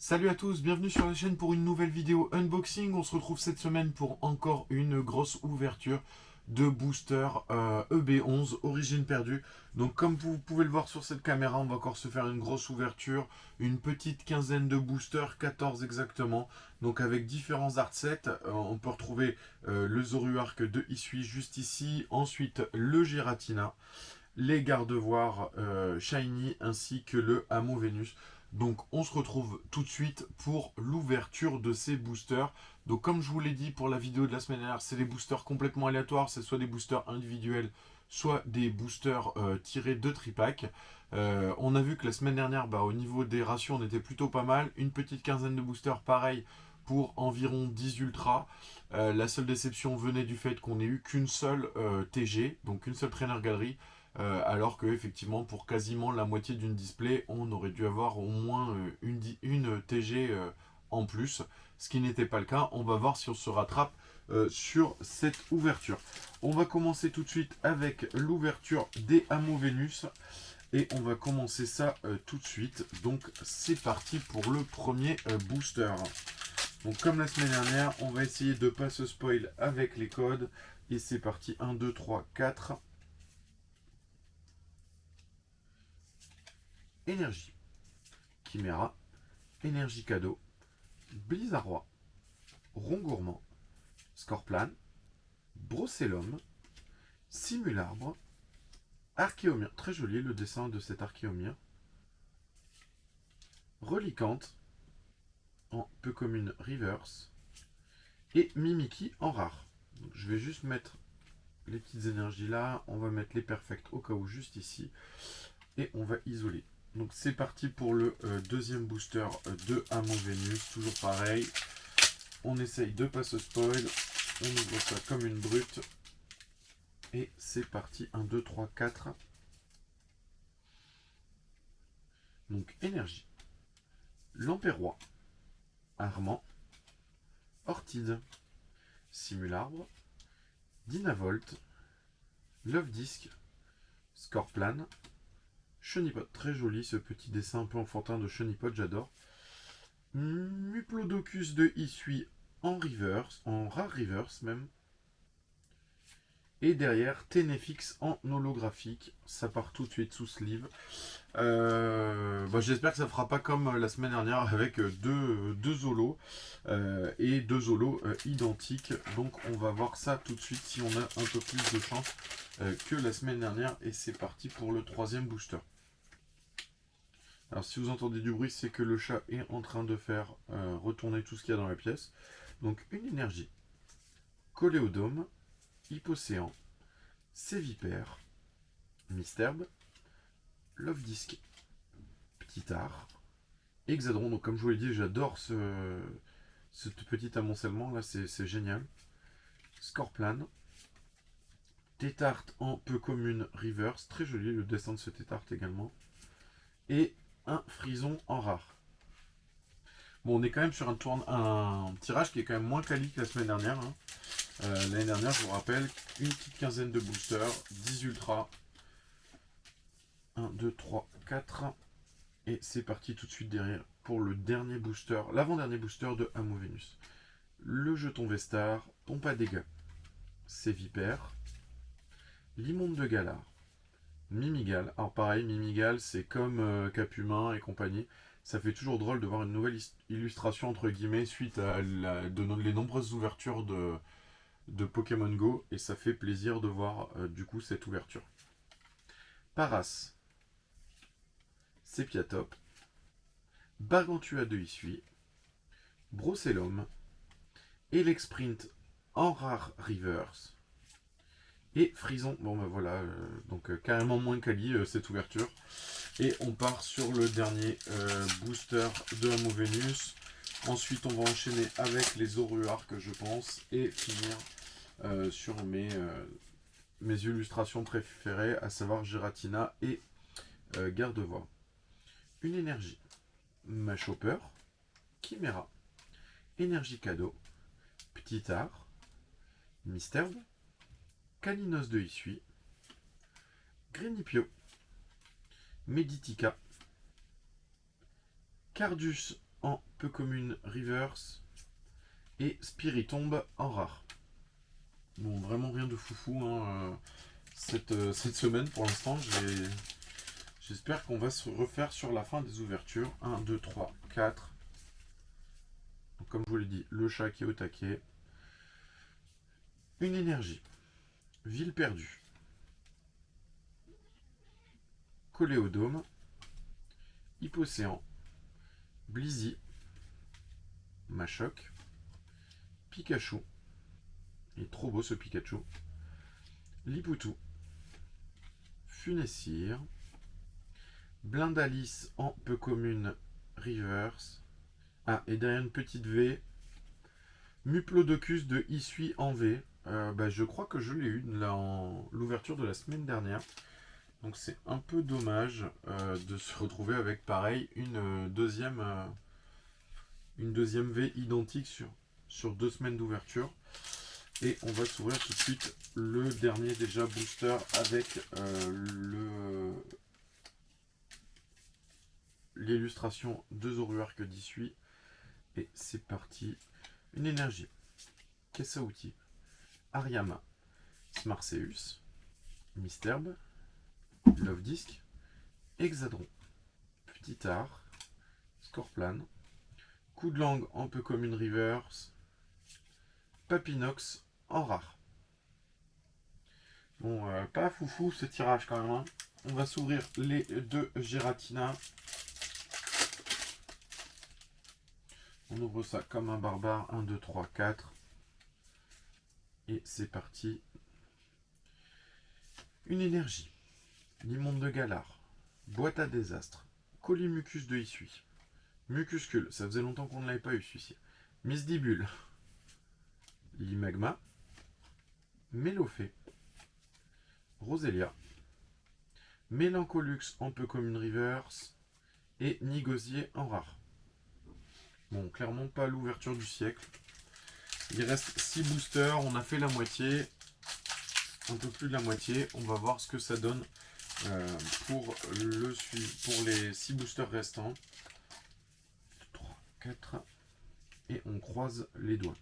Salut à tous, bienvenue sur la chaîne pour une nouvelle vidéo unboxing. On se retrouve cette semaine pour encore une grosse ouverture de booster EB11 Origine perdue. Donc comme vous pouvez le voir sur cette caméra, on va encore se faire une grosse ouverture, une petite quinzaine de boosters, 14 exactement. Donc avec différents art sets, on peut retrouver le Zoroark de Isui juste ici, ensuite le Giratina, les Gardevoirs Shiny ainsi que le Hamo Venus. Donc on se retrouve tout de suite pour l'ouverture de ces boosters. Donc comme je vous l'ai dit pour la vidéo de la semaine dernière, c'est des boosters complètement aléatoires. C'est soit des boosters individuels, soit des boosters tirés de tripack. On a vu que la semaine dernière, au niveau des ratios, on était plutôt pas mal. Une petite quinzaine de boosters, pareil, pour environ 10 ultras. La seule déception venait du fait qu'on n'ait eu qu'une seule TG, donc une seule trainer galerie. Alors que effectivement pour quasiment la moitié d'une display on aurait dû avoir au moins une TG en plus, ce qui n'était pas le cas. On va voir si on se rattrape sur cette ouverture. On va commencer tout de suite avec l'ouverture des Hamo Venus et on va commencer ça tout de suite. Donc c'est parti pour le premier booster. Donc comme la semaine dernière, on va essayer de ne pas se spoil avec les codes et c'est parti. 1, 2, 3, 4. Énergie, Chimera, Énergie Cadeau, Blizzardroid, Rongourmand, Scorplan, Brocellum, Simularbre, Archéomir, très joli le dessin de cet Archéomir, Reliquante, en peu commune reverse, et Mimikyu en rare. Donc, je vais juste mettre les petites énergies là, on va mettre les perfects au cas où juste ici, et on va isoler. Donc c'est parti pour le deuxième booster de Hamo Venus, toujours pareil. On essaye de pas se spoil, on ouvre ça comme une brute. Et c'est parti, 1, 2, 3, 4. Donc énergie, Lampérois, Armand, Ortide, Simularbre, Dynavolt, Love Disc, Scorplan, Chenipod, très joli ce petit dessin un peu enfantin de Chenipod, j'adore. Muplodocus de Isui en reverse, en rare reverse même. Et derrière, Ténéfix en holographique. Ça part tout de suite sous sleeve. J'espère que ça ne fera pas comme la semaine dernière avec deux holos et deux holos identiques. Donc on va voir ça tout de suite si on a un peu plus de chance que la semaine dernière. Et c'est parti pour le troisième booster. Alors si vous entendez du bruit, c'est que le chat est en train de faire retourner tout ce qu'il y a dans la pièce. Donc une énergie, Coléodome, Hypocéan, Sévipère, Misterbe, Love Disc, Petit Art, Hexadron. Donc comme je vous l'ai dit, j'adore ce petit amoncellement là, c'est génial. Scorplan, Tétart en peu commune reverse, très joli le dessin de ce Tétart également. Et un Frison en rare. Bon, on est quand même sur un tirage qui est quand même moins quali que la semaine dernière. Hein. L'année dernière, je vous rappelle, une petite quinzaine de boosters, 10 ultras. 1, 2, 3, 4. Et c'est parti tout de suite derrière pour le dernier booster, l'avant-dernier booster de Hamo Venus. Le jeton Vestar, pompe à dégâts, Sévipère, Limonde de Galar, Mimigal. Alors pareil, Mimigal, c'est comme Capumain et compagnie. Ça fait toujours drôle de voir une nouvelle illustration entre guillemets suite à les nombreuses ouvertures de Pokémon Go. Et ça fait plaisir de voir du coup cette ouverture. Paras, Sepiatop, Bargantua de Isui, Brocellum, Elexprint en rare reverse et Frison. Bon ben voilà, donc carrément moins quali cette ouverture. Et on part sur le dernier booster de Hamo Venus. Ensuite on va enchaîner avec les Zoroark je pense et finir sur mes illustrations préférées, à savoir Giratina et Gardevoix. Une énergie, Machopper, Chimera, Énergie Cadeau, Petit Art, Misterbe, Caninos de Isui, Grenipio, Meditica, Cardus en peu commune reverse. Et Spiritomb en rare. Bon, vraiment rien de foufou hein, cette semaine pour l'instant. J'espère qu'on va se refaire sur la fin des ouvertures. 1, 2, 3, 4. Donc, comme je vous l'ai dit, le chat qui est au taquet. Une énergie. Ville perdue. Coléodome. Hypocéan. Blizzy. Machoc. Pikachu. Il est trop beau ce Pikachu. Lipoutou. Funessire. Blindalice en peu commune reverse. Ah, et derrière une petite V. Muplodocus de Issui en V. Je crois que je l'ai eu dans l'ouverture de la semaine dernière. Donc c'est un peu dommage de se retrouver avec pareil une deuxième V identique sur 2 semaines d'ouverture. Et on va s'ouvrir tout de suite le dernier déjà booster avec l'illustration de Zoruark d'Issui. Et c'est parti. Une énergie. Caisse à outils. Ariama. Smarseus. Misterbe. Love Disc. Hexadron. Petit art. Scorplan. Coup de langue en peu commune reverse. Papinox en rare. Bon, pas foufou ce tirage quand même. Hein. On va s'ouvrir les 2 Giratina. On ouvre ça comme un barbare. 1, 2, 3, 4. Et c'est parti. Une énergie. L'immonde de Galar. Boîte à désastre. Colimucus de Issui. Mucuscule. Ça faisait longtemps qu'on ne l'avait pas eu celui-ci. Misdibule. Limagma. Mélophée. Roselia. Mélancolux en peu commune reverse. Et Nigosier en rare. Bon, clairement pas l'ouverture du siècle. Il reste 6 boosters. On a fait la moitié. Un peu plus de la moitié. On va voir ce que ça donne pour les 6 boosters restants. 3, 4. Et on croise les doigts.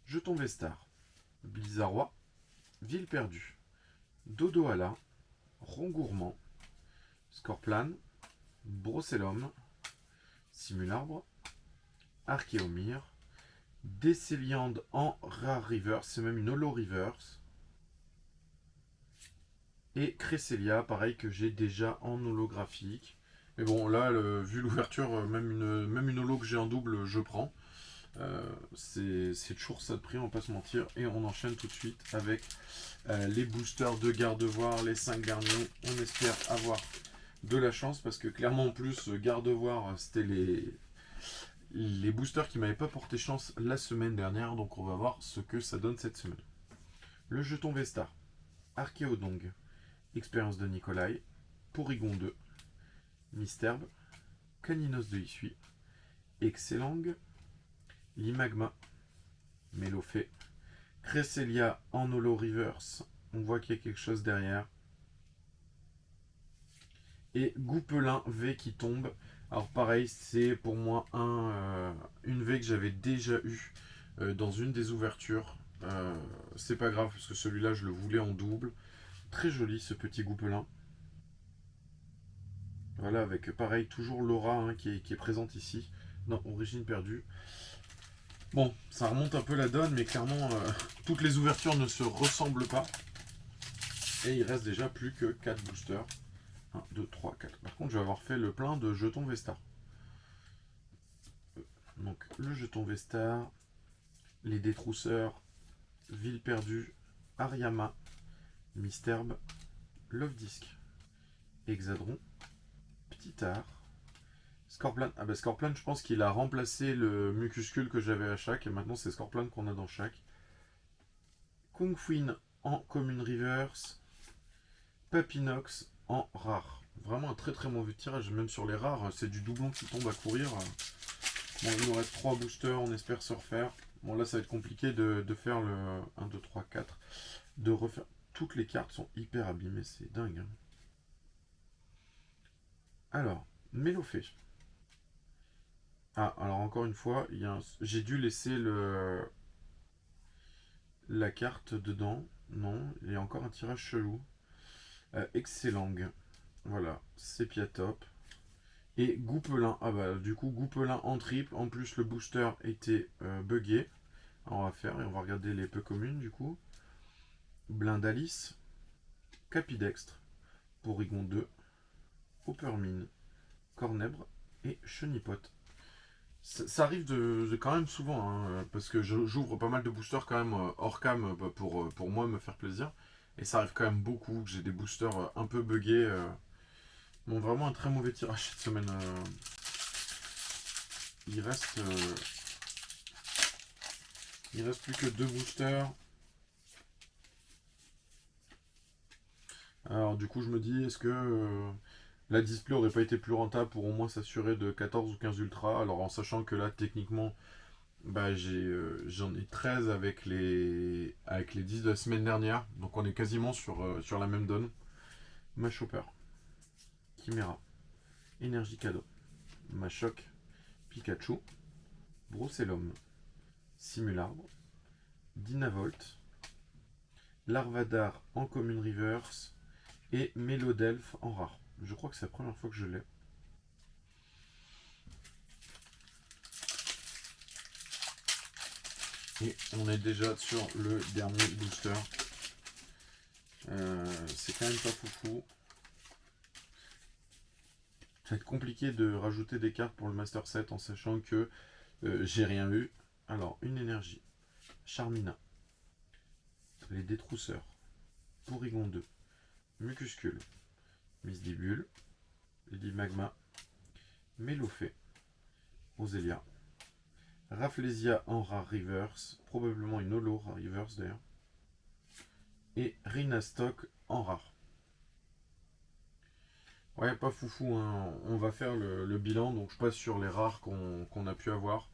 Jeton Vestar. Blizzarrois. Ville perdue. Dodoala. Rongourmand. Scorplan. Brocellum. Simularbre. Archéomir. Décéliande en rare reverse. C'est même une holo reverse. Et Cresselia, pareil que j'ai déjà en holographique. Mais bon, là, vu l'ouverture, même une holo que j'ai en double, je prends. C'est toujours ça de prix, on va pas se mentir. Et on enchaîne tout de suite avec les boosters de Gardevoir, les 5 derniers. On espère avoir de la chance parce que clairement en plus, Gardevoir, c'était les boosters qui m'avaient pas porté chance la semaine dernière. Donc on va voir ce que ça donne cette semaine. Le jeton Vestar, Archéodong, Expérience de Nikolai, Porygon 2, Misterbe, Caninos de Issui, Excellang, Limagma, Mélophée, Cresselia en holo reverse. On voit qu'il y a quelque chose derrière. Et Goupelin V qui tombe. Alors pareil, c'est pour moi une V que j'avais déjà eu dans une des ouvertures. C'est pas grave parce que celui-là je le voulais en double. Très joli ce petit Goupelin. Voilà, avec pareil, toujours l'aura hein, qui est présente ici. Non, origine perdue. Bon, ça remonte un peu la donne, mais clairement, toutes les ouvertures ne se ressemblent pas. Et il reste déjà plus que 4 boosters. 1, 2, 3, 4. Par contre, je vais avoir fait le plein de jetons Vestar. Donc, le jeton Vestar, les détrousseurs, Ville perdue, Ariama, Misterbe, Love Disc, Hexadron, Petit art, Scorplan. Ah bah Scorplan, je pense qu'il a remplacé le Mucuscule que j'avais à chaque. Et maintenant, c'est Scorplan qu'on a dans chaque. Kung Fuin en commune reverse. Papinox en rare. Vraiment un très très mauvais tirage. Même sur les rares, c'est du doublon qui tombe à courir. Bon, il nous reste 3 boosters. On espère se refaire. Bon, là, ça va être compliqué de faire le 1, 2, 3, 4. De refaire. Toutes les cartes sont hyper abîmées. C'est dingue. Hein. Alors, Mélophée. Ah, alors encore une fois, j'ai dû laisser la carte dedans. Non, il y a encore un tirage chelou. Excellent. Voilà, Sepia Top. Et Goupelin. Ah bah du coup Goupelin en triple. En plus le booster était buggé. On va faire et on va regarder les peu communes du coup. Blindalice. Capidextre. Porygon 2. Hoppermine. Cornèbre et Chenipote. Ça arrive de quand même souvent, hein, parce que j'ouvre pas mal de boosters quand même hors cam pour moi me faire plaisir. Et ça arrive quand même beaucoup que j'ai des boosters un peu buggés. Bon, vraiment un très mauvais tirage cette semaine. Il reste, euh, il reste plus que deux boosters. Alors du coup je me dis, est-ce que la display aurait pas été plus rentable pour au moins s'assurer de 14 ou 15 ultra, alors en sachant que là techniquement bah, j'en ai 13 avec les 10 de la semaine dernière, donc on est quasiment sur la même donne. Machoper, Chimera, Énergie Cadeau, Machoc, Pikachu, Brousselhomme, Simularbre, Dynavolt, Larvadar en commune reverse et Mélodelph en rare. Je crois que c'est la première fois que je l'ai. Et on est déjà sur le dernier booster. C'est quand même pas foufou. Ça va être compliqué de rajouter des cartes pour le Master Set en sachant que j'ai rien eu. Alors, une énergie. Charmina. Les Détrousseurs. Porygon 2. Mucuscule. Misdibule. Lady Magma. Mélofée. Roselia. Rafflesia en rare reverse. Probablement une holo rare reverse d'ailleurs. Et Rhinastock en rare. Ouais, pas foufou, hein. On va faire le bilan, donc je passe sur les rares qu'on a pu avoir.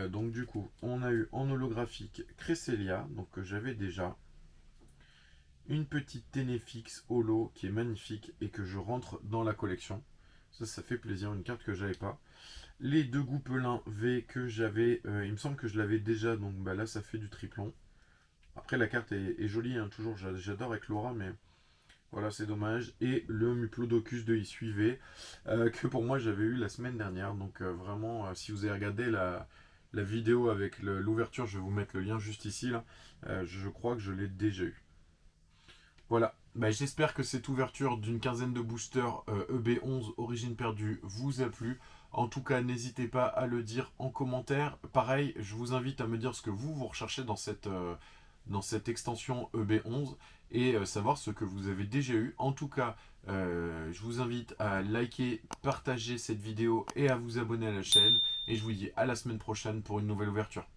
Donc du coup, on a eu en holographique Cresselia, donc que j'avais déjà. Une petite Ténéfix holo qui est magnifique et que je rentre dans la collection. Ça fait plaisir, une carte que j'avais pas. Les deux Goupelins V que j'avais, il me semble que je l'avais déjà, donc bah là ça fait du triplon. Après la carte est jolie, hein, toujours j'adore avec Laura, mais voilà, c'est dommage. Et le Muplodocus de Isuive, que pour moi j'avais eu la semaine dernière. Donc vraiment, si vous avez regardé la vidéo avec l'ouverture, je vais vous mettre le lien juste ici. Là. Je crois que je l'ai déjà eu. Voilà. Bah, j'espère que cette ouverture d'une quinzaine de boosters EB11 Origine Perdue vous a plu. En tout cas, n'hésitez pas à le dire en commentaire. Pareil, je vous invite à me dire ce que vous recherchez dans cette extension EB11 et savoir ce que vous avez déjà eu. En tout cas, je vous invite à liker, partager cette vidéo et à vous abonner à la chaîne. Et je vous dis à la semaine prochaine pour une nouvelle ouverture.